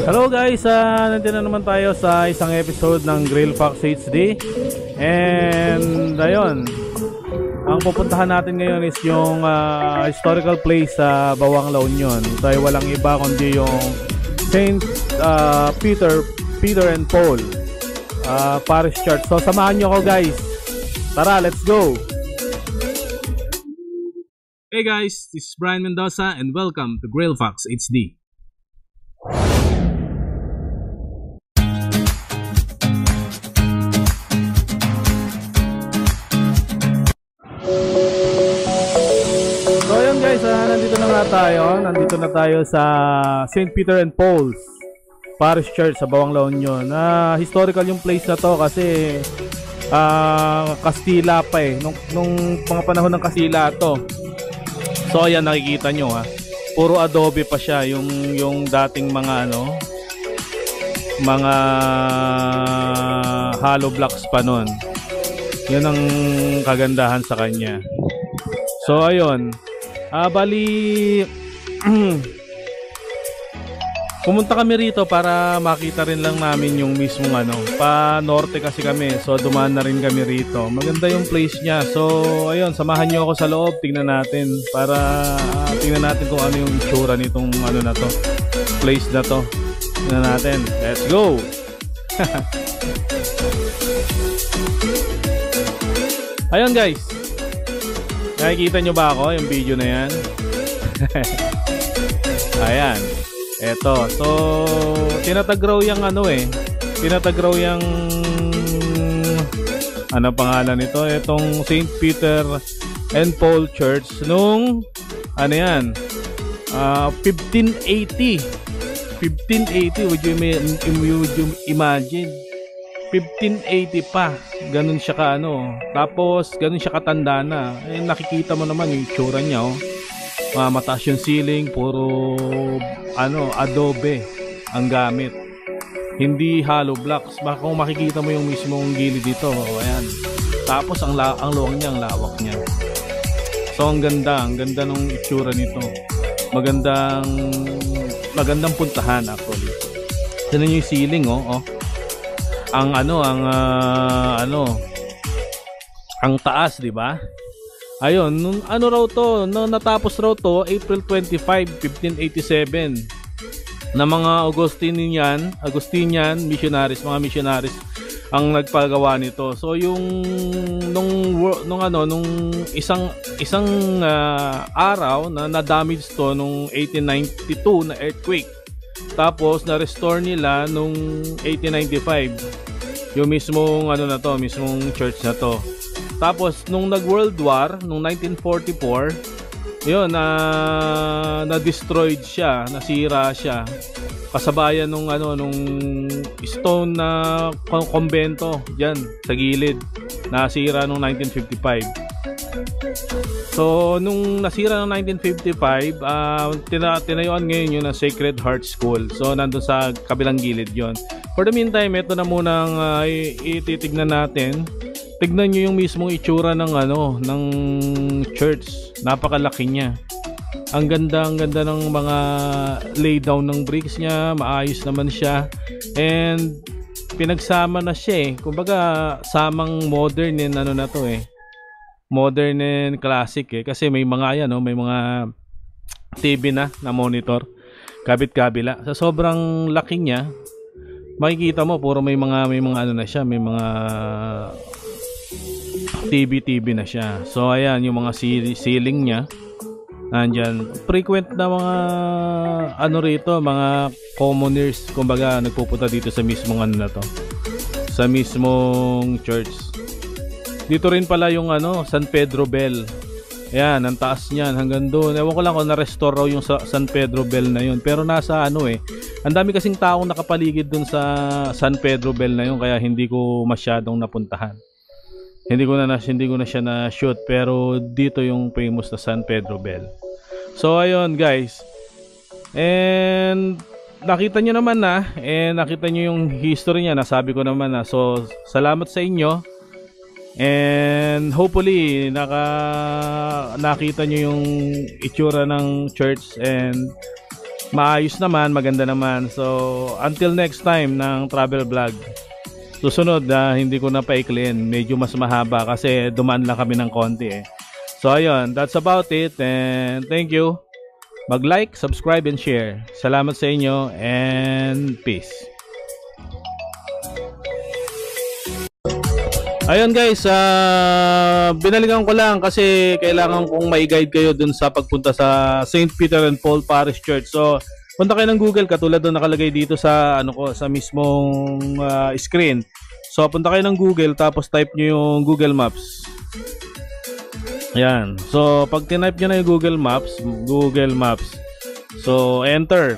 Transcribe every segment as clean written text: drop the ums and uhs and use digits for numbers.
Hello guys, nandito na naman tayo sa isang episode ng Grill Fox HD. And ayun, ang pupuntahan natin ngayon is yung historical place sa Bawang La Union. Ito ay walang iba kundi yung Saint Peter and Paul Parish Church. So samahan nyo ako guys. Tara, let's go! Hey guys, this is Brian Mendoza and welcome to Grill Fox HD. So ayun guys, nandito na tayo sa St. Peter and Paul's Parish Church sa Bawang La Union. Historical yung place na to kasi Kastila pa eh, nung mga panahon ng Kastila to. So ayan, nakikita nyo puro adobe pa siya, yung dating mga mga hollow blocks pa nun. Yun ang kagandahan sa kanya. So ayun, bali pumunta kami rito para makita rin lang namin yung mismong pa norte kasi kami, so dumaan na rin kami rito. Maganda yung place niya. So ayun, samahan nyo ako sa loob, tingnan natin para tingnan natin kung ano yung itsura nitong na to, place na to. Tingnan natin, let's go. Ayun guys, nakikita nyo ba ako yung video na yan? Ayan, eto. So tinatag raw yung tinatag raw yung pangalan nito, itong St. Peter and Paul Church nung 1580. Would you imagine? 1580 pa, ganun siya tapos ganun siya katanda na. Nakikita mo naman yung itsura niya, mataas yung ceiling, puro adobe ang gamit, hindi hollow blocks. Kung makikita mo yung mismong gilid dito, ayan. Tapos ang luwang niya, ang lawak niya. So ang ganda ng itsura nito. Magandang puntahan actually. Tignan niyo yung ceiling, ang taas, di ba? Ayun, nung natapos raw to April 25, 1587 na mga Augustinian missionaries, mga missionaries ang nagpagawa nito. So yung nung isang araw na na-damage to nung 1892 na earthquake. Tapos na-restore nila nung 1895 yung mismong mismong church na to. Tapos nung nag-World War nung 1944, yun na-destroyed siya, nasira siya. Kasabayan nung stone na kumbento diyan sa gilid, nasira nung 1955. So nung nasira ng 1955, tinayuan ngayon yun na Sacred Heart School. So nandun sa kabilang gilid yon. For the meantime, ito na munang ititignan natin. Tignan nyo yung mismong itsura ng ng church. Napakalaki niya. Ang ganda ng mga laydown ng bricks niya. Maayos naman siya. And pinagsama na siya kumbaga samang modern and modern and classic kasi may mga may mga TV na monitor kabit-kabila. Sa sobrang laki niya, makikita mo puro may mga na siya, may mga TV na siya. So ayan yung mga ceiling niya. Nandyan, frequent na mga rito, mga commoners kumbaga nagpupunta dito sa mismong sa mismong church. Dito rin pala yung San Pedro Bell. Ayan, ang taas niyan hanggang doon. Ewan ko lang kung na-restore raw yung San Pedro Bell na yun. Pero nasa ang dami kasing taong nakapaligid doon sa San Pedro Bell na yun, kaya hindi ko masyadong napuntahan. Hindi ko na siya na-shoot, pero dito yung famous na San Pedro Bell. So ayun guys. And nakita nyo naman nakita nyo yung history niya, nasabi ko naman So salamat sa inyo. And hopefully nakita nyo yung itsura ng church and maayos naman, maganda naman. So until next time ng travel vlog, susunod hindi ko na paikliin, medyo mas mahaba kasi dumaan lang kami ng konti eh. So ayun, that's about it, and thank you. Mag-like, subscribe, and share. Salamat sa inyo, and peace. Ayun guys, binalikan ko lang kasi kailangan kong mai-guide kayo dun sa pagpunta sa St. Peter and Paul Parish Church. So, punta kayo ng Google katulad doon nakalagay dito sa sa mismong screen. So, punta kayo ng Google tapos type nyo yung Google Maps. Ayan. So, pag tinype nyo na yung Google Maps. So, enter.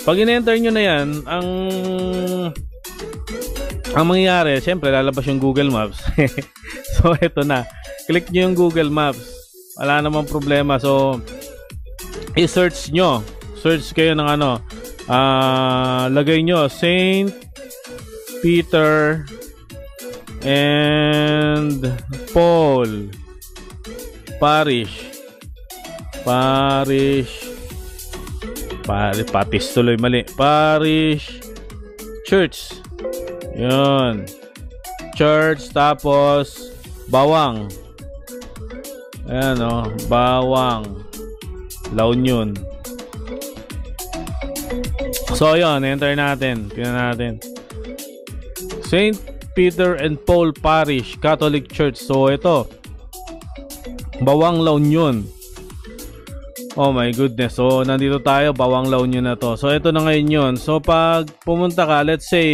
Pag in-enter nyo na yan, ang mangyayari, syempre lalabas yung Google Maps. So ito na, click nyo yung Google Maps, wala namang problema. So i-search nyo, search kayo ng lagay nyo St. Peter and Paul Parish Church. Yun, church, tapos Bawang. Ayan Bawang, La Union. So yun, enter natin. Tingnan natin, St. Peter and Paul Parish Catholic Church. So ito, Bawang, La Union. Oh my goodness. So nandito tayo, Bawang, La Union na to. So ito na ngayon yun. So pag pumunta ka, let's say,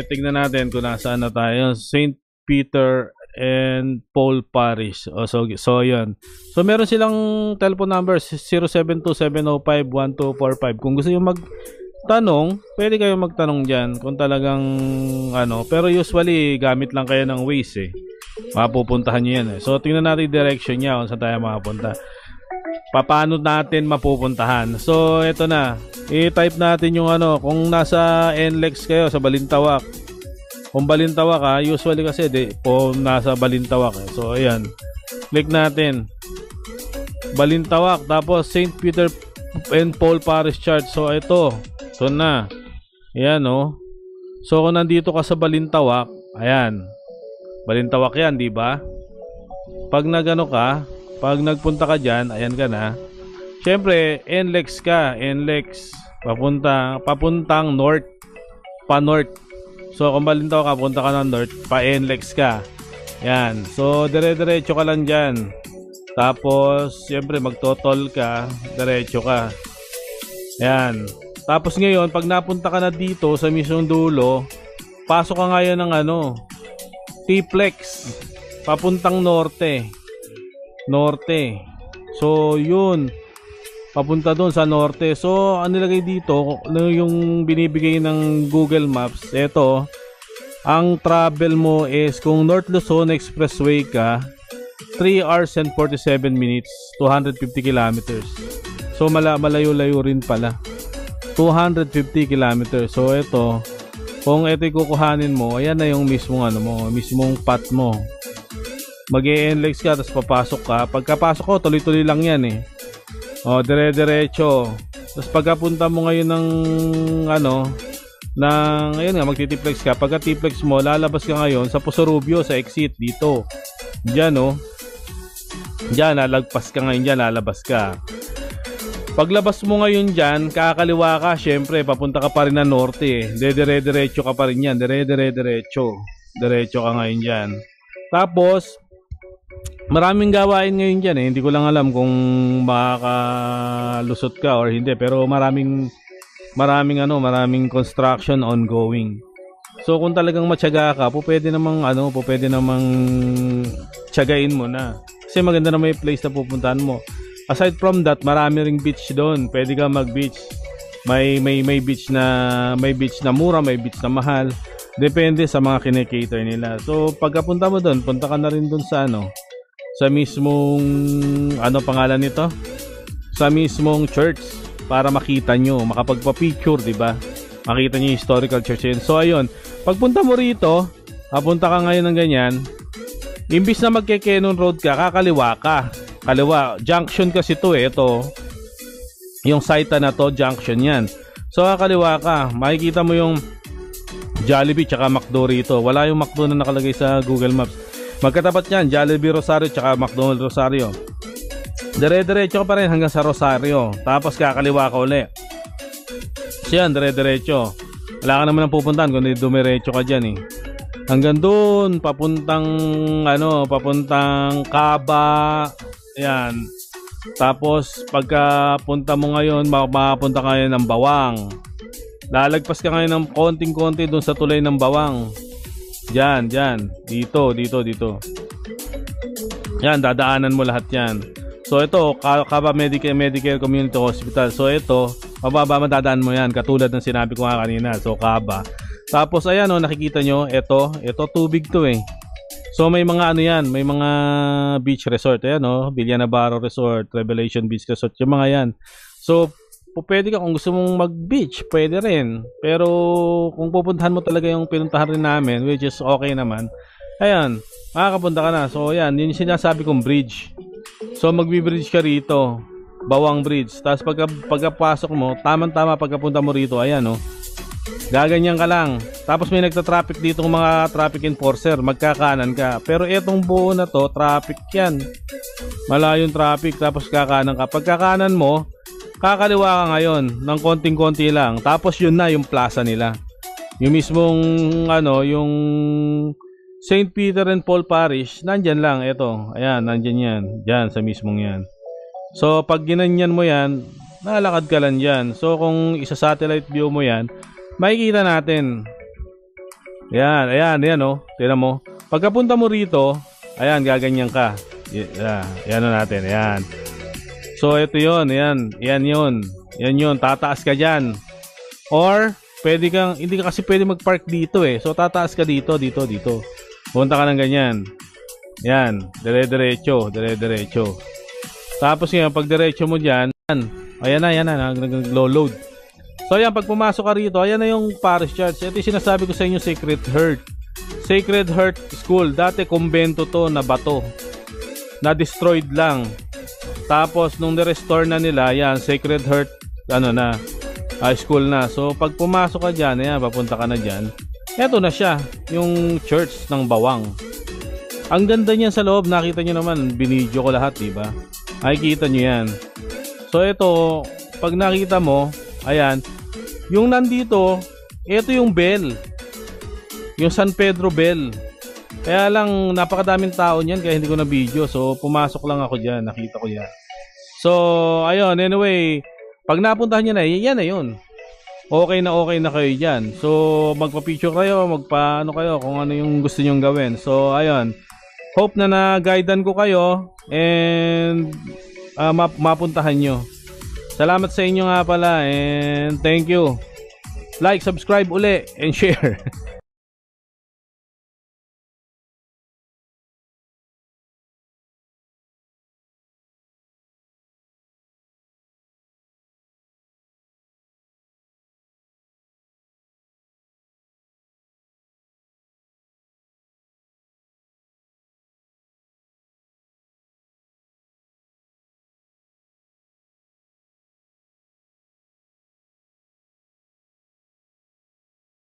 tignan natin kung nasaan na tayo. St. Peter and Paul Parish. So yun. So meron silang telephone number 0727051245. Kung gusto nyo magtanong, pwede kayo magtanong dyan kung talagang pero usually gamit lang kayo ng Waze mapupuntahan nyo yan So tingnan natin direction nya kung saan tayo makapunta. Paano natin mapupuntahan? So ito na, i-type natin yung kung nasa NLEX kayo sa Balintawak. Kung Balintawak usually kasi nasa Balintawak So ayan, click natin Balintawak, tapos St. Peter and Paul Parish Church. So ito na, ayan So kung nandito ka sa Balintawak, ayan, Balintawak yan, di ba? Pag pag nagpunta ka dyan, ayan ka na. Siyempre, NLEX ka. NLEX. Papuntang north. Pa-north. So, kung Balintawak ka, punta ka ng north, pa-NLEX ka. Ayan. So, dire-diretso ka lang dyan. Tapos, siyempre, magtotol ka. Diretso ka. Ayan. Tapos ngayon, pag napunta ka na dito sa mismong dulo, pasok ka ngayon ng T-Plex. Papuntang norte. So yun, papunta doon sa norte. So ang nilagay dito, yung binibigay ng Google Maps, eto, ang travel mo is kung North Luzon Expressway ka, 3 hours and 47 minutes, 250 kilometers. So malayo-layo rin pala, 250 kilometers. So eto, kung ito kukuhanin mo, ayan na yung mismong path mo. Mag-e-NLEX ka, tapos papasok ka. Pagkapasok ko, tuloy-tuloy lang yan dire-diretso. Tapos pagkapunta mo ngayon ng ayun nga, magti-T-Plex ka. Pagka T-Plex mo, lalabas ka ngayon sa Puso-Rubio, sa exit dito. Diyan Diyan, lalagpas ka ngayon dyan, lalabas ka. Paglabas mo ngayon dyan, kakaliwa ka, syempre, papunta ka pa rin na norte Dire-diretso ka pa rin yan. Diretso ka ngayon dyan. Tapos, maraming gawain ngayon dyan Hindi ko lang alam kung makakalusot ka or hindi, pero maraming construction ongoing. So kung talagang matyaga ka, pwede namang tiyagain mo na. Kasi maganda na may place na pupuntahan mo. Aside from that, marami ring beach doon. Pwede ka mag-beach. May beach na mura, may beach na mahal. Depende sa mga kine-cater nila. So pagkapunta mo doon, punta ka na rin doon sa sa mismong pangalan nito? Sa mismong church para makita nyo, makapagpa-picture, di ba? Makita nyo yung historical church yun. So ayun, pagpunta mo rito, papunta ka ngayon ng ganyan, imbis na magke-Kenon Road ka, kakaliwa ka. Kaliwa, junction kasi to ito. Yung Saita na to, junction yan. So kakaliwa ka, makikita mo yung Jollibee tsaka McDo rito. Wala yung McDo na nakalagay sa Google Maps. Magkatapat yan, Jollibee Rosario tsaka McDonald's Rosario. Dire-diretso ka pa rin hanggang sa Rosario. Tapos kakaliwa ka uli. So yan, dire-diretso. Wala ka naman ang pupuntahan kundi dumiretso ka dyan eh. Hanggang doon, papuntang Caba. Yan. Tapos pagka punta mo ngayon, makapunta ka ngayon ng Bawang. Lalagpas ka ngayon ng konting-konti doon sa tulay ng Bawang. Diyan. Dito. Yan, dadaanan mo lahat yan. So ito, Caba Medicare Community Hospital. So ito, mababa madadaan mo yan. Katulad ng sinabi ko nga kanina. So Caba. Tapos ayan o, nakikita nyo, ito tubig to eh. So may mga may mga beach resort. Ayan o, Villanabaro Resort, Revelation Beach Resort, yung mga yan. So pwede ka kung gusto mong mag-beach, pwede rin. Pero kung pupuntahan mo talaga yung pinuntahan rin namin, which is okay naman, ayan, makakapunta ka na. So ayan, yun yung sinasabi kong bridge. So magbi-bridge ka rito, Bawang Bridge. Tapos pagkapasok mo, tamang-tama pagkapunta mo rito, ayan o, gaganyan ka lang. Tapos may nagta-traffic dito ng mga traffic enforcer, magkakanan ka. Pero etong buo na to, traffic yan. Malayong traffic, tapos kakanan ka. Pagkakanan mo, kakaliwa ka ngayon ng konting-konti lang. Tapos yun na yung plaza nila. Yung mismong yung St. Peter and Paul Parish, nandyan lang. Ito, ayan, nandyan yan. Diyan sa mismong yan. So pag ginanyan mo yan, nalakad ka lang dyan. So kung isa-satellite view mo yan, makikita natin. Ayan o. Tignan mo. Pagkapunta mo rito, ayan, gaganyan ka. Ayan na natin, ayan. So ito yun, ayan. Yan yun. Tataas ka dyan. Or, pwede kang, hindi ka kasi pwede mag-park dito eh. So tataas ka dito. Punta ka ng ganyan. Yan, dire-diretso. Tapos yun, pag diretso mo dyan, ayan na, nag-load. So ayan, pag pumasok ka rito, ayan na yung parish church. Ito yung sinasabi ko sa inyo, Sacred Heart School. Dati kumbento to na bato, na destroyed lang. Tapos nung ni-restore na nila, ayan, Sacred Heart high school na. So pag pumasok ka dyan, ayan, papunta ka na dyan, eto na siya, yung church ng Bawang. Ang ganda niyan sa loob, nakita nyo naman, binidyo ko lahat, diba? Nakikita nyo yan. So ito, pag nakita mo, ayan, yung nandito, ito yung bell. Yung San Pedro Bell. Kaya lang, napakadaming tao niyan, kaya hindi ko na video. So, pumasok lang ako dyan, nakita ko yan. So, ayun, anyway, pag napuntahan nyo na, yan na yun. Okay na kayo dyan. So, magpa-picture kayo, kayo, kung ano yung gusto nyong gawin. So, ayun, hope na na-guidean ko kayo, and mapuntahan nyo. Salamat sa inyo nga pala, and thank you. Like, subscribe uli, and share.